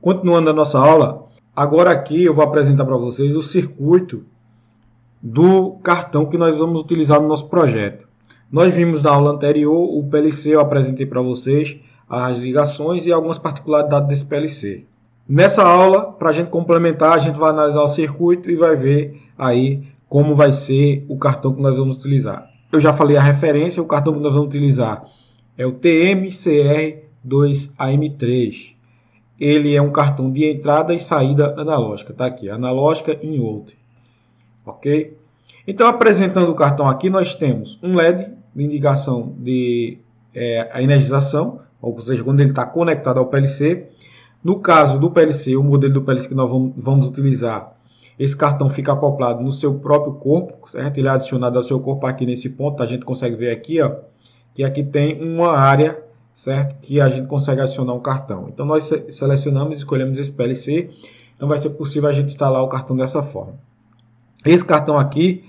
Continuando a nossa aula, agora aqui eu vou apresentar para vocês o circuito do cartão que nós vamos utilizar no nosso projeto. Nós vimos na aula anterior o PLC, eu apresentei para vocês as ligações e algumas particularidades desse PLC. Nessa aula, para a gente complementar, a gente vai analisar o circuito e vai ver aí como vai ser o cartão que nós vamos utilizar. Eu já falei a referência, o cartão que nós vamos utilizar é o TMCR2AM3. Ele é um cartão de entrada e saída analógica, tá aqui, analógica in out, ok? Então, apresentando o cartão aqui, nós temos um LED de indicação de a energização, ou seja, quando ele está conectado ao PLC. No caso do PLC, o modelo do PLC que nós vamos utilizar, esse cartão fica acoplado no seu próprio corpo, certo? Ele é adicionado ao seu corpo aqui nesse ponto, a gente consegue ver aqui, ó, que aqui tem uma área, certo? Que a gente consegue adicionar um cartão. Então, nós selecionamos e escolhemos esse PLC. Então, vai ser possível a gente instalar o cartão dessa forma. Esse cartão aqui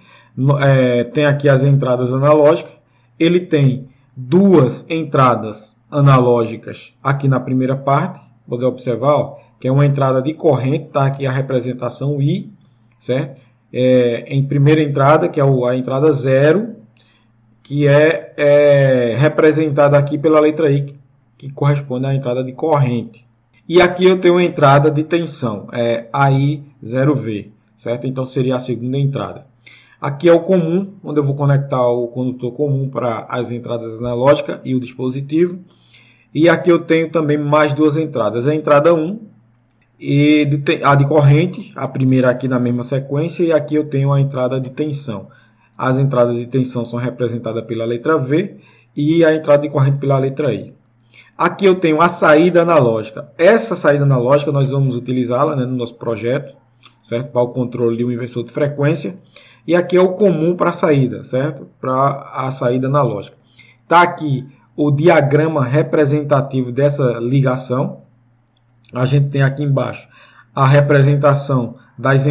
tem aqui as entradas analógicas. Ele tem duas entradas analógicas aqui na primeira parte. Poder observar, ó, que é uma entrada de corrente. Está aqui a representação I, certo? Em primeira entrada, que é a entrada 0. Que é representada aqui pela letra I, que corresponde à entrada de corrente. E aqui eu tenho uma entrada de tensão, AI0V, certo? Então seria a segunda entrada. Aqui é o comum, onde eu vou conectar o condutor comum para as entradas analógicas e o dispositivo. E aqui eu tenho também mais duas entradas, a entrada 1 e a de corrente, a primeira aqui na mesma sequência, e aqui eu tenho a entrada de tensão. As entradas de tensão são representadas pela letra V e a entrada de corrente pela letra I. Aqui eu tenho a saída analógica. Essa saída analógica nós vamos utilizá-la, né, no nosso projeto, certo? Para o controle de um inversor de frequência. E aqui é o comum para a saída, certo? Para a saída analógica. Está aqui o diagrama representativo dessa ligação. A gente tem aqui embaixo a representação das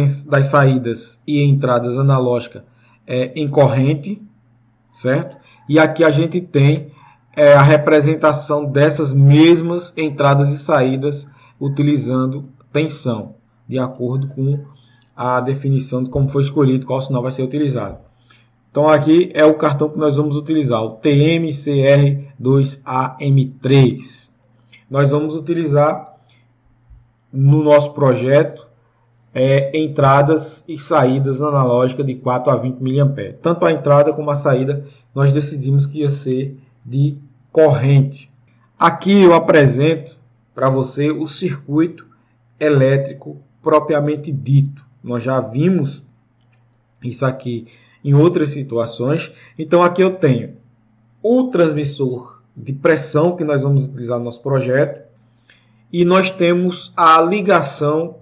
saídas e entradas analógicas em corrente, certo? E aqui a gente tem a representação dessas mesmas entradas e saídas utilizando tensão, de acordo com a definição de como foi escolhido, qual sinal vai ser utilizado. Então aqui é o cartão que nós vamos utilizar, o TMCR2AM3. Nós vamos utilizar no nosso projeto entradas e saídas analógicas de 4 a 20 mA. Tanto a entrada como a saída nós decidimos que ia ser de corrente. Aqui eu apresento para você o circuito elétrico propriamente dito. Nós já vimos isso aqui em outras situações. Então aqui eu tenho o transmissor de pressão que nós vamos utilizar no nosso projeto. E nós temos a ligação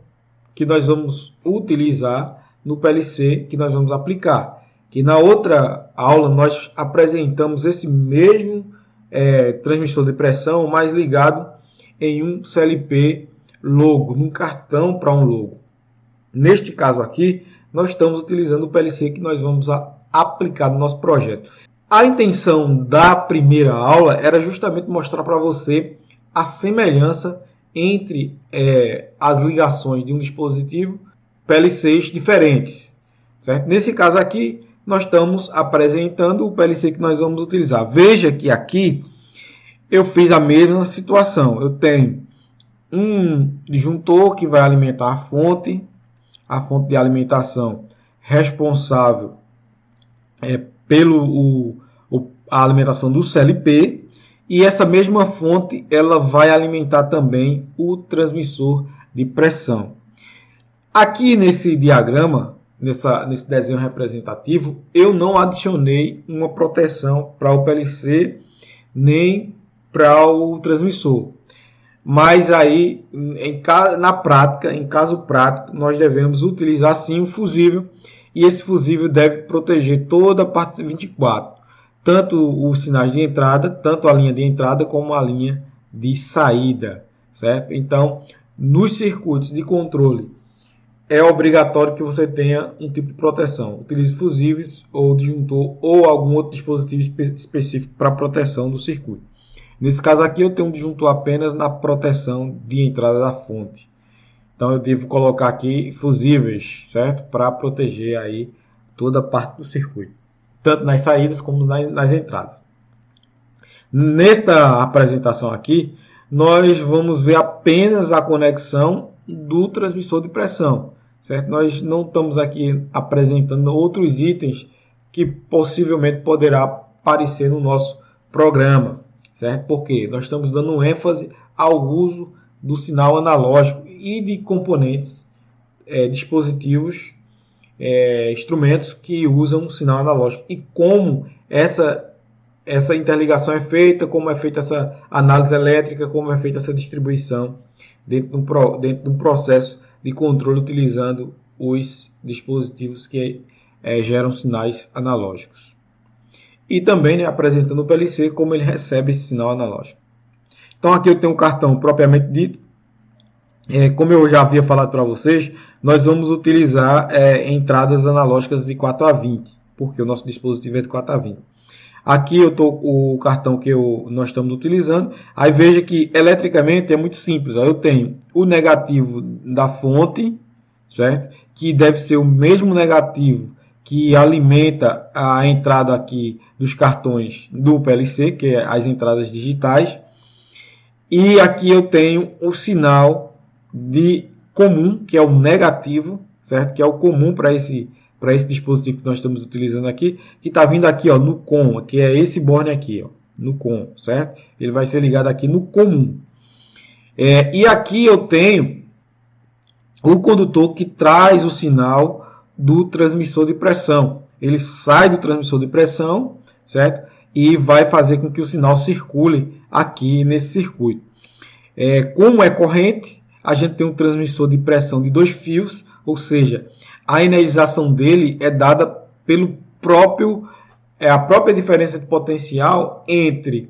que nós vamos utilizar no PLC que nós vamos aplicar. Que na outra aula nós apresentamos esse mesmo transmissor de pressão, mas ligado em um CLP logo, num cartão para um logo. Neste caso aqui, nós estamos utilizando o PLC que nós vamos aplicar no nosso projeto. A intenção da primeira aula era justamente mostrar para você a semelhança entre as ligações de um dispositivo PLCs diferentes, certo? Nesse caso aqui, nós estamos apresentando o PLC que nós vamos utilizar. Veja que aqui eu fiz a mesma situação. Eu tenho um disjuntor que vai alimentar a fonte de alimentação responsável pela alimentação do CLP. E essa mesma fonte ela vai alimentar também o transmissor de pressão. Aqui nesse diagrama, nesse desenho representativo, eu não adicionei uma proteção para o PLC nem para o transmissor. Mas aí, na prática, em caso prático, nós devemos utilizar sim um fusível. E esse fusível deve proteger toda a parte 24. Tanto os sinais de entrada, tanto a linha de entrada como a linha de saída, certo? Então, nos circuitos de controle, é obrigatório que você tenha um tipo de proteção. Utilize fusíveis ou disjuntor ou algum outro dispositivo específico para proteção do circuito. Nesse caso aqui, eu tenho um disjuntor apenas na proteção de entrada da fonte, Então eu devo colocar aqui fusíveis, certo? Para proteger aí toda a parte do circuito, tanto nas saídas como nas entradas. Nesta apresentação aqui, nós vamos ver apenas a conexão do transmissor de pressão, certo? Nós não estamos aqui apresentando outros itens que possivelmente poderá aparecer no nosso programa, certo? Porque nós estamos dando ênfase ao uso do sinal analógico e de componentes, dispositivos, instrumentos que usam o sinal analógico e como essa interligação é feita, como é feita essa análise elétrica, como é feita essa distribuição dentro de um processo de controle utilizando os dispositivos que geram sinais analógicos. E também, né, apresentando o PLC, como ele recebe esse sinal analógico. Então aqui eu tenho um cartão propriamente dito. Como eu já havia falado para vocês, nós vamos utilizar entradas analógicas de 4 a 20, porque o nosso dispositivo é de 4 a 20. Aqui eu estou com o cartão que nós estamos utilizando. Aí veja que eletricamente é muito simples. Eu tenho o negativo da fonte, certo? Que deve ser o mesmo negativo que alimenta a entrada aqui dos cartões do PLC, que é as entradas digitais. E aqui eu tenho o sinal de comum, que é o negativo, certo? Que é o comum para esse dispositivo que nós estamos utilizando aqui, que está vindo aqui, ó, no COM, que é esse borne aqui, ó, no COM, certo? Ele vai ser ligado aqui no comum. E aqui eu tenho o condutor que traz o sinal do transmissor de pressão. Ele sai do transmissor de pressão, certo? E vai fazer com que o sinal circule aqui nesse circuito. Como é corrente, a gente tem um transmissor de pressão de 2 fios, ou seja, a energização dele é dada pelo a própria diferença de potencial entre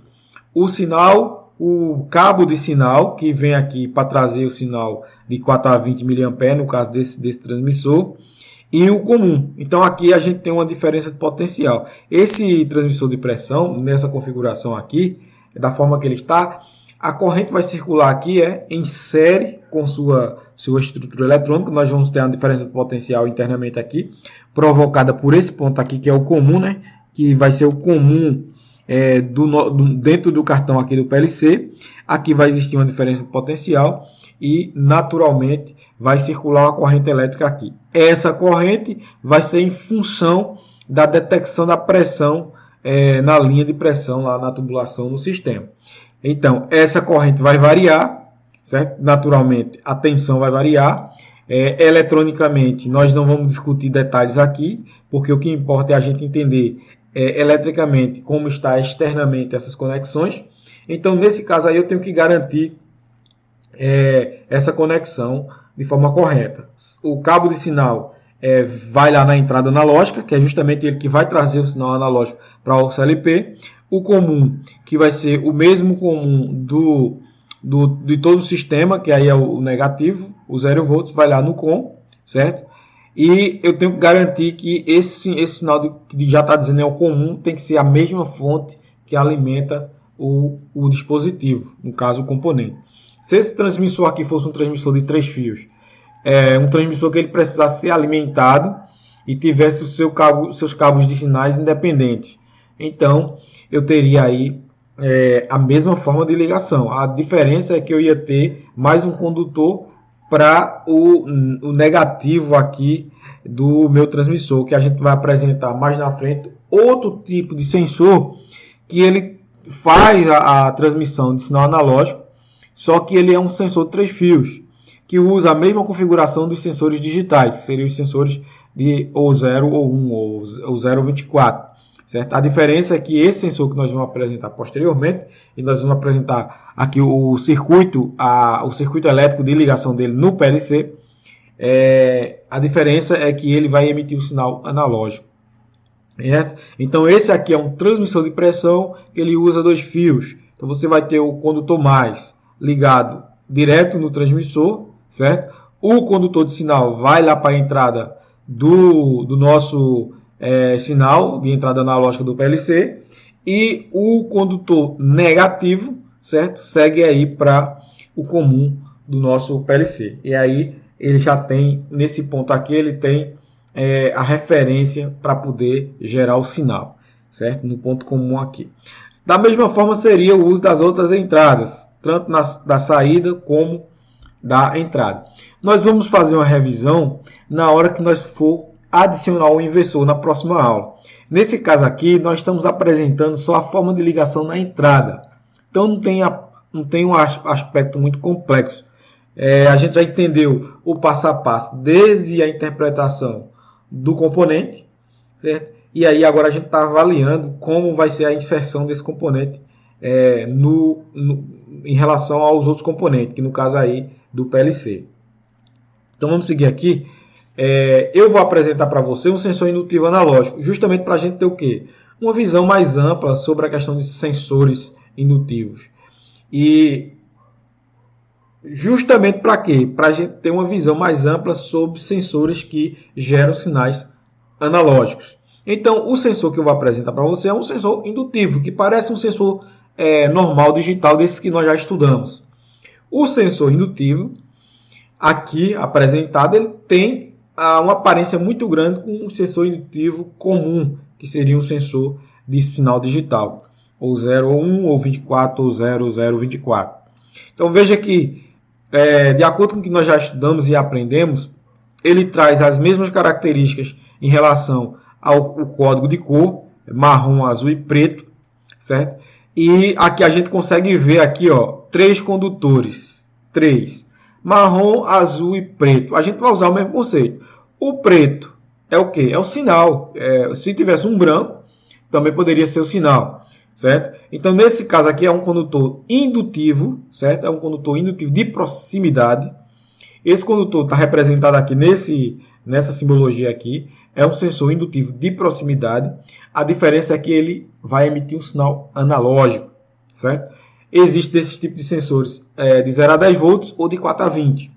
o sinal, o cabo de sinal, que vem aqui para trazer o sinal de 4 a 20 mA, no caso desse transmissor, e o comum. Então aqui a gente tem uma diferença de potencial. Esse transmissor de pressão, nessa configuração aqui, da forma que ele está, a corrente vai circular aqui em série com sua estrutura eletrônica. Nós vamos ter uma diferença de potencial internamente aqui, provocada por esse ponto aqui, que é o comum, né? Que vai ser o comum dentro do cartão aqui do PLC. Aqui vai existir uma diferença de potencial e, naturalmente, vai circular uma corrente elétrica aqui. Essa corrente vai ser em função da detecção da pressão na linha de pressão, lá na tubulação no sistema. Então, essa corrente vai variar, certo? Naturalmente, a tensão vai variar. Eletronicamente, nós não vamos discutir detalhes aqui, porque o que importa é a gente entender eletricamente como está externamente essas conexões. Então, nesse caso aí, eu tenho que garantir essa conexão de forma correta. O cabo de sinal vai lá na entrada analógica, que é justamente ele que vai trazer o sinal analógico para o CLP. O comum, que vai ser o mesmo comum de todo o sistema, que aí é o negativo, o 0 volts, vai lá no COM, certo? E eu tenho que garantir que esse sinal que já está dizendo é o comum, tem que ser a mesma fonte que alimenta o dispositivo, no caso o componente. Se esse transmissor aqui fosse um transmissor de 3 fios, um transmissor que ele precisasse ser alimentado e tivesse seus cabos de sinais independentes, então eu teria aí a mesma forma de ligação. A diferença é que eu ia ter mais um condutor para o negativo aqui do meu transmissor, que a gente vai apresentar mais na frente outro tipo de sensor que ele faz a transmissão de sinal analógico, só que ele é um sensor de 3 fios, que usa a mesma configuração dos sensores digitais, que seriam os sensores de ou 0 ou 1 ou 0 ou 24. Certo? A diferença é que esse sensor que nós vamos apresentar posteriormente, e nós vamos apresentar aqui o circuito elétrico de ligação dele no PLC, a diferença é que ele vai emitir o sinal analógico. Certo? Então esse aqui é um transmissor de pressão que ele usa 2 fios. Então você vai ter o condutor mais ligado direto no transmissor, certo? O condutor de sinal vai lá para a entrada do nosso sinal de entrada analógica do PLC, e o condutor negativo, certo? Segue aí para o comum do nosso PLC. E aí ele já tem, nesse ponto aqui, ele tem a referência para poder gerar o sinal, certo? No ponto comum aqui. Da mesma forma seria o uso das outras entradas, tanto da saída como da entrada. Nós vamos fazer uma revisão na hora que nós for adicionar o inversor na próxima aula. Nesse caso aqui, nós estamos apresentando só a forma de ligação na entrada. Então não tem um aspecto muito complexo. A gente já entendeu o passo a passo, desde a interpretação do componente, certo? E aí agora a gente está avaliando como vai ser a inserção desse componente em relação aos outros componentes, que no caso aí do PLC. Então vamos seguir aqui. Eu vou apresentar para você um sensor indutivo analógico, justamente para a gente ter o quê? Uma visão mais ampla sobre a questão de sensores indutivos. E justamente para quê? Para a gente ter uma visão mais ampla sobre sensores que geram sinais analógicos. Então, o sensor que eu vou apresentar para você é um sensor indutivo, que parece um sensor normal, digital, desses que nós já estudamos. O sensor indutivo, aqui apresentado, ele tem uma aparência muito grande com um sensor indutivo comum, que seria um sensor de sinal digital, ou 0 ou 1, ou 24, ou 0, 0, 24. Então, veja que, de acordo com o que nós já estudamos e aprendemos, ele traz as mesmas características em relação ao código de cor, marrom, azul e preto, certo? E aqui a gente consegue ver aqui, ó, 3 condutores, 3, marrom, azul e preto. A gente vai usar o mesmo conceito. O preto é o quê? É o sinal. Se tivesse um branco, também poderia ser o sinal, certo? Então, nesse caso aqui é um condutor indutivo, certo? É um condutor indutivo de proximidade. Esse condutor está representado aqui nessa simbologia aqui. É um sensor indutivo de proximidade. A diferença é que ele vai emitir um sinal analógico, certo? Existe desses tipos de sensores de 0 a 10 volts ou de 4 a 20.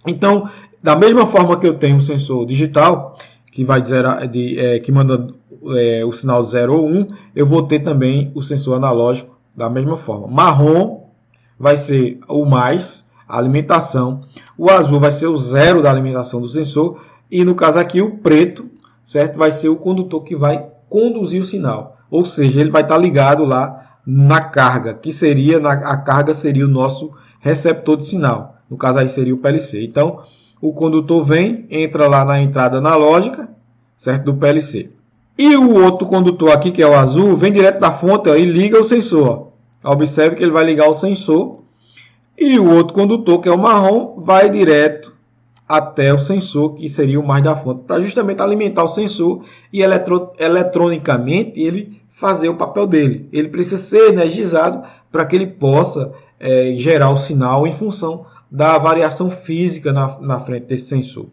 Então, da mesma forma que eu tenho um sensor digital, que vai que manda o sinal 0 ou 1, eu vou ter também o sensor analógico da mesma forma. Marrom vai ser o mais, a alimentação. O azul vai ser o 0 da alimentação do sensor. E no caso aqui, o preto, certo, vai ser o condutor que vai conduzir o sinal. Ou seja, ele vai estar ligado lá na carga, que seria, a carga seria o nosso receptor de sinal. No caso aí seria o PLC. Então, o condutor entra lá na entrada analógica, certo, do PLC. E o outro condutor aqui, que é o azul, vem direto da fonte, ó, e liga o sensor. Ó. Observe que ele vai ligar o sensor. E o outro condutor, que é o marrom, vai direto até o sensor, que seria o mais da fonte, para justamente alimentar o sensor e eletronicamente ele fazer o papel dele. Ele precisa ser energizado para que ele possa gerar o sinal em função da variação física na frente desse sensor.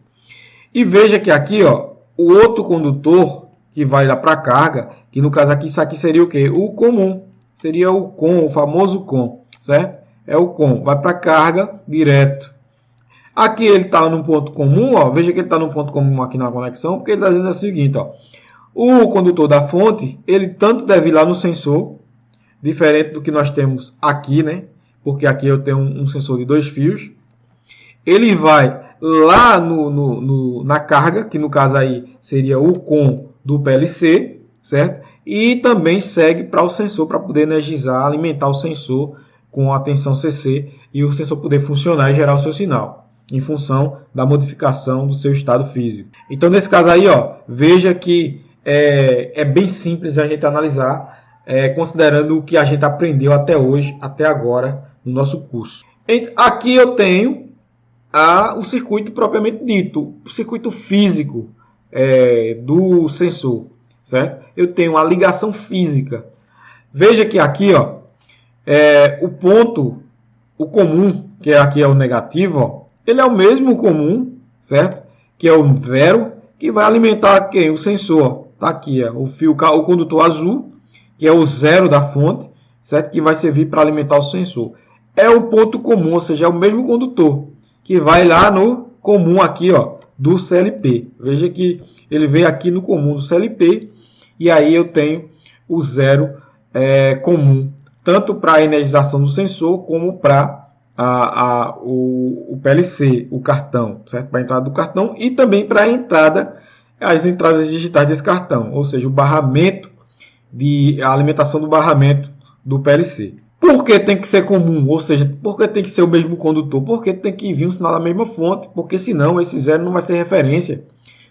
E veja que aqui, ó, o outro condutor que vai lá para a carga, que no caso aqui, isso aqui seria o quê? O comum. Seria o COM, o famoso COM, certo? É o COM. Vai para a carga direto. Aqui ele está num ponto comum, ó. Veja que ele está num ponto comum aqui na conexão, porque ele está dizendo o seguinte, ó. O condutor da fonte, ele tanto deve ir lá no sensor, diferente do que nós temos aqui, né? Porque aqui eu tenho um sensor de 2 fios. Ele vai lá na carga, que no caso aí seria o COM do PLC, certo? E também segue para o sensor, para poder energizar, alimentar o sensor com a tensão CC e o sensor poder funcionar e gerar o seu sinal, em função da modificação do seu estado físico. Então, nesse caso aí, ó, veja que é bem simples a gente analisar, considerando o que a gente aprendeu até hoje, até agora, no nosso curso. Aqui eu tenho o circuito propriamente dito, o circuito físico do sensor, certo? Eu tenho a ligação física. Veja que aqui, ó, o ponto, o comum, que aqui é o negativo, ó, ele é o mesmo comum, certo? Que é o 0, que vai alimentar quem? O sensor. Tá aqui, o condutor azul, que é o 0 da fonte, certo? Que vai servir para alimentar o sensor. É um ponto comum, ou seja, é o mesmo condutor, que vai lá no comum aqui, ó, do CLP. Veja que ele veio aqui no comum do CLP, e aí eu tenho o 0 comum, tanto para a energização do sensor, como para o PLC, o cartão, certo? Para a entrada do cartão e também para a entrada, as entradas digitais desse cartão, ou seja, o barramento, a alimentação do barramento do PLC. Por que tem que ser comum? Ou seja, por que tem que ser o mesmo condutor? Porque tem que vir um sinal da mesma fonte, porque senão esse zero não vai ser referência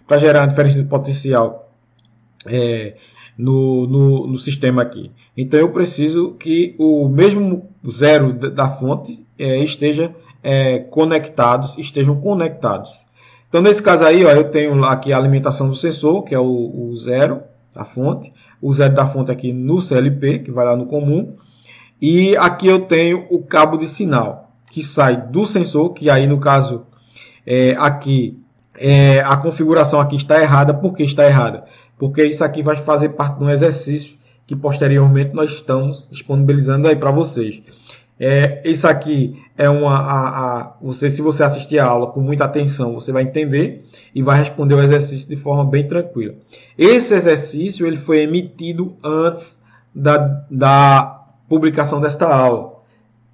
para gerar a diferença de potencial no sistema aqui. Então eu preciso que o mesmo zero da fonte estejam conectados. Então nesse caso aí, ó, eu tenho aqui a alimentação do sensor, que é o zero da fonte, o zero da fonte aqui no CLP, que vai lá no comum, e aqui eu tenho o cabo de sinal, que sai do sensor, que aí no caso aqui a configuração aqui está errada. Por que está errada? Porque isso aqui vai fazer parte de um exercício que posteriormente nós estamos disponibilizando aí para vocês. Isso aqui é se você assistir a aula com muita atenção, você vai entender e vai responder o exercício de forma bem tranquila. Esse exercício ele foi emitido antes da publicação desta aula,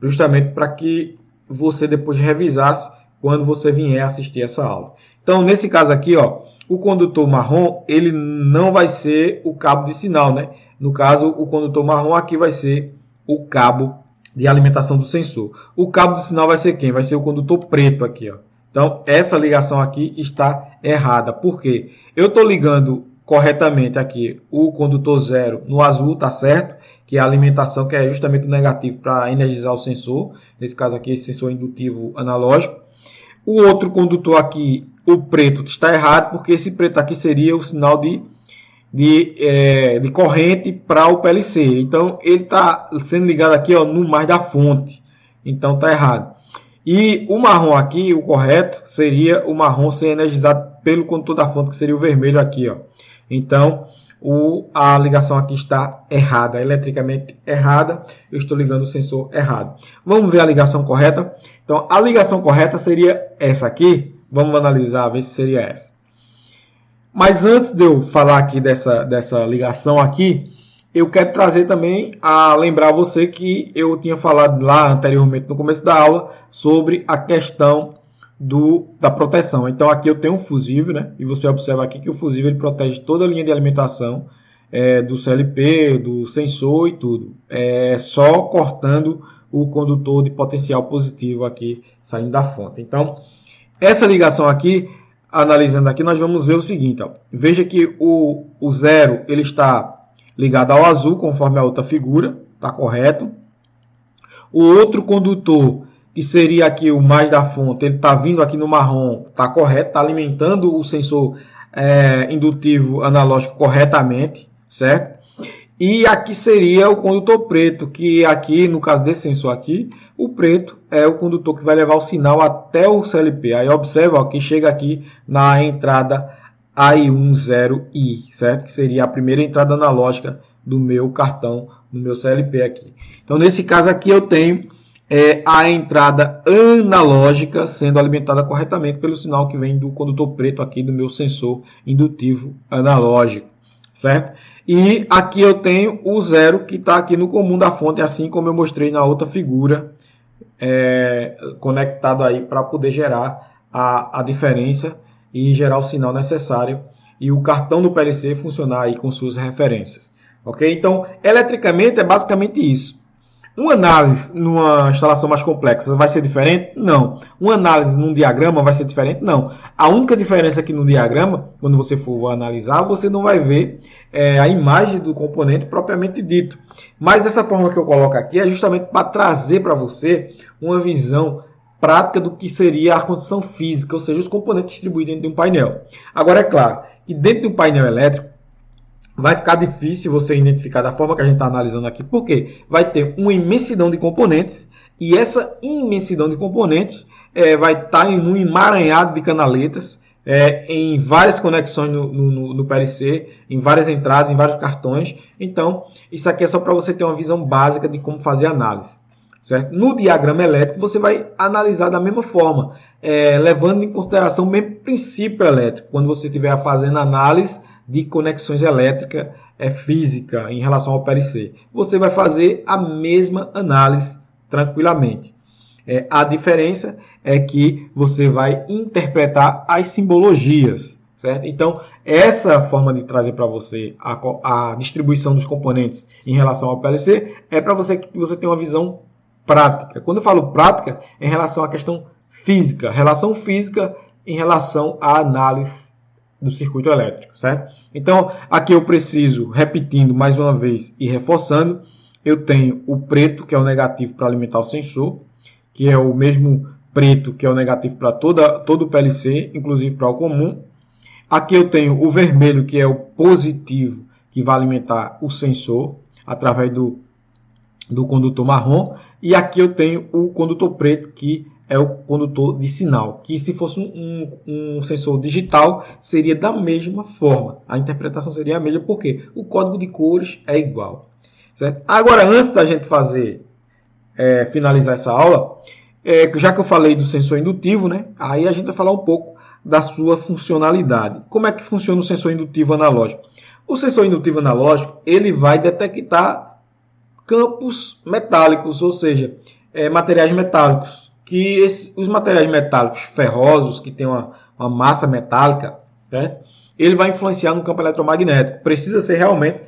justamente para que você depois revisasse quando você vier assistir essa aula. Então, nesse caso aqui, ó, o condutor marrom, ele não vai ser o cabo de sinal, né? No caso, o condutor marrom aqui vai ser o cabo de alimentação do sensor. O cabo de sinal vai ser quem? Vai ser o condutor preto aqui, ó. Então, essa ligação aqui está errada. Por quê? Eu estou ligando corretamente aqui o condutor zero no azul, tá certo? Que é a alimentação, que é justamente o negativo para energizar o sensor. Nesse caso aqui, esse sensor indutivo analógico. O outro condutor aqui, o preto, está errado, porque esse preto aqui seria o sinal de corrente para o PLC. Então, ele está sendo ligado aqui, ó, no mais da fonte. Então, está errado. E o marrom aqui, o correto, seria o marrom ser energizado pelo condutor da fonte, que seria o vermelho aqui, ó. Então, a ligação aqui está errada, eletricamente errada. Eu estou ligando o sensor errado. Vamos ver a ligação correta. Então, a ligação correta seria essa aqui. Vamos analisar, ver se seria essa. Mas antes de eu falar aqui dessa ligação aqui, eu quero trazer também a lembrar você que eu tinha falado lá anteriormente no começo da aula sobre a questão da proteção. Então aqui eu tenho um fusível, né? E você observa aqui que o fusível ele protege toda a linha de alimentação do CLP, do sensor e tudo. Só cortando o condutor de potencial positivo aqui saindo da fonte. Então essa ligação aqui, analisando aqui, nós vamos ver o seguinte, ó. Veja que o zero ele está ligado ao azul, conforme a outra figura, está correto. O outro condutor, que seria aqui o mais da fonte, ele está vindo aqui no marrom, está correto, está alimentando o sensor indutivo analógico corretamente, certo? E aqui seria o condutor preto, que aqui, no caso desse sensor aqui, o preto é o condutor que vai levar o sinal até o CLP. Aí observa, ó, que chega aqui na entrada AI10I, certo? Que seria a primeira entrada analógica do meu cartão, no meu CLP aqui. Então, nesse caso aqui, eu tenho a entrada analógica sendo alimentada corretamente pelo sinal que vem do condutor preto aqui do meu sensor indutivo analógico, certo? E aqui eu tenho o zero que está aqui no comum da fonte, assim como eu mostrei na outra figura, conectado aí para poder gerar a diferença e gerar o sinal necessário e o cartão do PLC funcionar aí com suas referências. Ok? Então, eletricamente é basicamente isso. Uma análise numa instalação mais complexa vai ser diferente? Não. Uma análise num diagrama vai ser diferente? Não. A única diferença aqui no diagrama, quando você for analisar, você não vai ver a imagem do componente propriamente dito. Mas dessa forma que eu coloco aqui é justamente para trazer para você uma visão prática do que seria a condição física, ou seja, os componentes distribuídos dentro de um painel. Agora, é claro que dentro de um painel elétrico, vai ficar difícil você identificar da forma que a gente está analisando aqui, porque vai ter uma imensidão de componentes e essa imensidão de componentes vai estar em um emaranhado de canaletas, em várias conexões no PLC, em várias entradas, em vários cartões. Então, isso aqui é só para você ter uma visão básica de como fazer a análise. Certo? No diagrama elétrico, você vai analisar da mesma forma, levando em consideração o mesmo princípio elétrico, quando você estiver fazendo análise de conexões elétricas física em relação ao PLC. Você vai fazer a mesma análise tranquilamente. A diferença é que você vai interpretar as simbologias, certo? Então, essa forma de trazer para você a distribuição dos componentes em relação ao PLC é para você que você tenha uma visão prática. Quando eu falo prática, é em relação à questão física, relação física em relação à análise do circuito elétrico, certo? Então, aqui eu preciso, repetindo mais uma vez e reforçando, eu tenho o preto, que é o negativo para alimentar o sensor, que é o mesmo preto que é o negativo para todo o PLC, inclusive para o comum. Aqui eu tenho o vermelho, que é o positivo, que vai alimentar o sensor através do condutor marrom. E aqui eu tenho o condutor preto, que é o condutor de sinal, que se fosse um sensor digital, seria da mesma forma. A interpretação seria a mesma, porque o código de cores é igual. Certo? Agora, antes da gente finalizar essa aula, já que eu falei do sensor indutivo, né, aí a gente vai falar um pouco da sua funcionalidade. Como é que funciona o sensor indutivo analógico? O sensor indutivo analógico, ele vai detectar campos metálicos, ou seja, materiais metálicos. Os materiais metálicos ferrosos, que têm uma massa metálica, né, ele vai influenciar no campo eletromagnético. Precisa ser realmente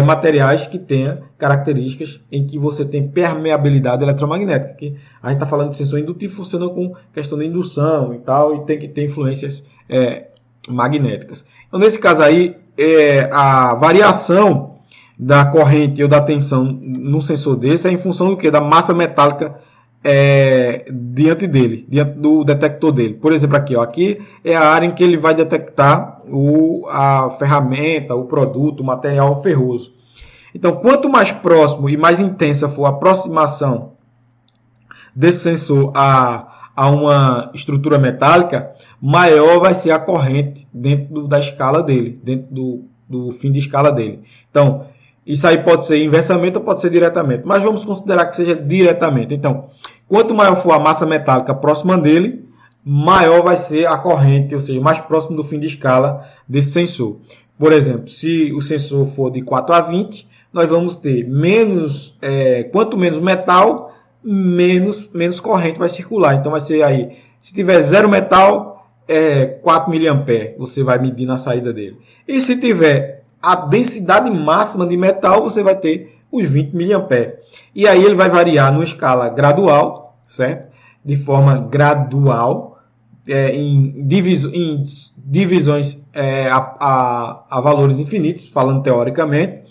materiais que tenham características em que você tem permeabilidade eletromagnética. Que a gente está falando de sensor indutivo, funciona com questão de indução e tal, e tem que ter influências magnéticas. Então, nesse caso aí, a variação da corrente ou da tensão no sensor desse é em função do quê? Da massa metálica diante do detector dele. Por exemplo, aqui é a área em que ele vai detectar a ferramenta, o produto, o material ferroso. Então, quanto mais próximo e mais intensa for a aproximação desse sensor a uma estrutura metálica, maior vai ser a corrente dentro da escala dele, dentro do fim de escala dele. Então, isso aí pode ser inversamente ou pode ser diretamente, mas vamos considerar que seja diretamente. Então, quanto maior for a massa metálica próxima dele, maior vai ser a corrente, ou seja, mais próximo do fim de escala desse sensor. Por exemplo, se o sensor for de 4 a 20, nós vamos ter quanto menos metal, menos corrente vai circular. Então vai ser aí, se tiver 0 metal, 4 mA, você vai medir na saída dele. E se tiver a densidade máxima de metal, você vai ter os 20 mA. E aí ele vai variar numa escala gradual, certo? De forma gradual, em divisões a valores infinitos, falando teoricamente.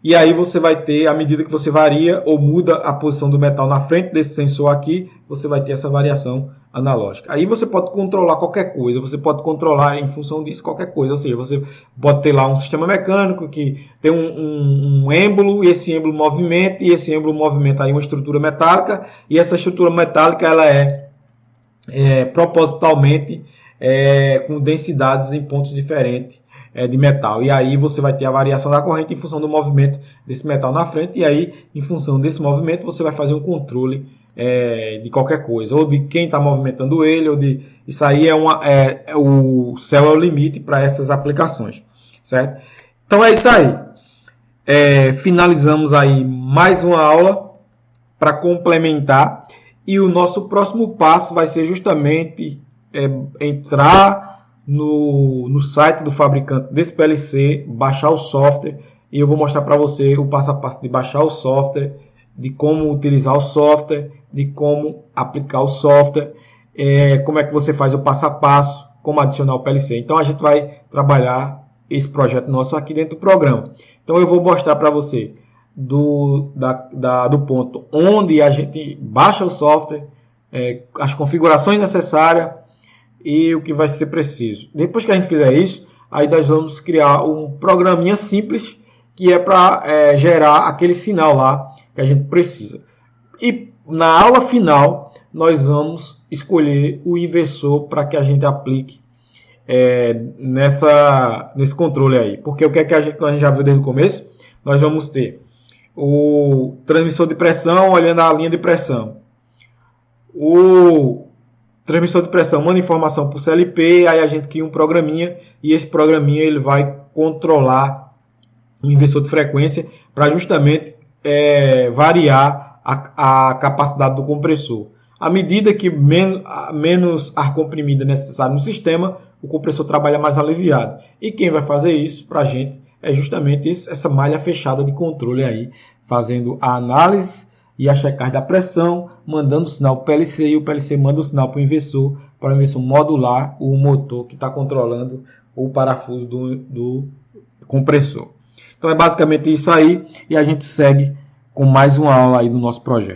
E aí você vai ter, à medida que você varia ou muda a posição do metal na frente desse sensor aqui, você vai ter essa variação analógica. Aí você pode controlar qualquer coisa, você pode controlar em função disso qualquer coisa, ou seja, você pode ter lá um sistema mecânico que tem um êmbolo, e esse êmbolo movimenta, e esse êmbolo movimenta aí uma estrutura metálica, e essa estrutura metálica ela propositalmente com densidades em pontos diferentes de metal. E aí você vai ter a variação da corrente em função do movimento desse metal na frente, e aí em função desse movimento você vai fazer um controle de qualquer coisa, ou de quem está movimentando ele, ou de isso aí o céu é o limite para essas aplicações, certo? Então é isso aí. Finalizamos aí mais uma aula para complementar, e o nosso próximo passo vai ser justamente entrar no site do fabricante desse PLC, baixar o software, e eu vou mostrar para você o passo a passo de baixar o software, de como utilizar o software, de como aplicar o software, como é que você faz o passo a passo, como adicionar o PLC. Então a gente vai trabalhar esse projeto nosso aqui dentro do programa. Então eu vou mostrar para você do ponto onde a gente baixa o software, as configurações necessárias e o que vai ser preciso. Depois que a gente fizer isso, aí nós vamos criar um programinha simples que é para gerar aquele sinal lá que a gente precisa. E na aula final nós vamos escolher o inversor para que a gente aplique nesse controle aí. Porque o que é que a gente já viu desde o começo? Nós vamos ter o transmissor de pressão olhando a linha de pressão. O transmissor de pressão manda informação para o CLP, aí a gente cria um programinha, e esse programinha ele vai controlar o inversor de frequência para justamente variar a capacidade do compressor. À medida que menos ar comprimido é necessário no sistema, o compressor trabalha mais aliviado. E quem vai fazer isso para a gente é justamente essa malha fechada de controle aí, fazendo a análise e a checagem da pressão, mandando o sinal para o PLC e o PLC manda o sinal para o inversor modular o motor que está controlando o parafuso do compressor. Então é basicamente isso aí e a gente segue com mais uma aula aí do nosso projeto.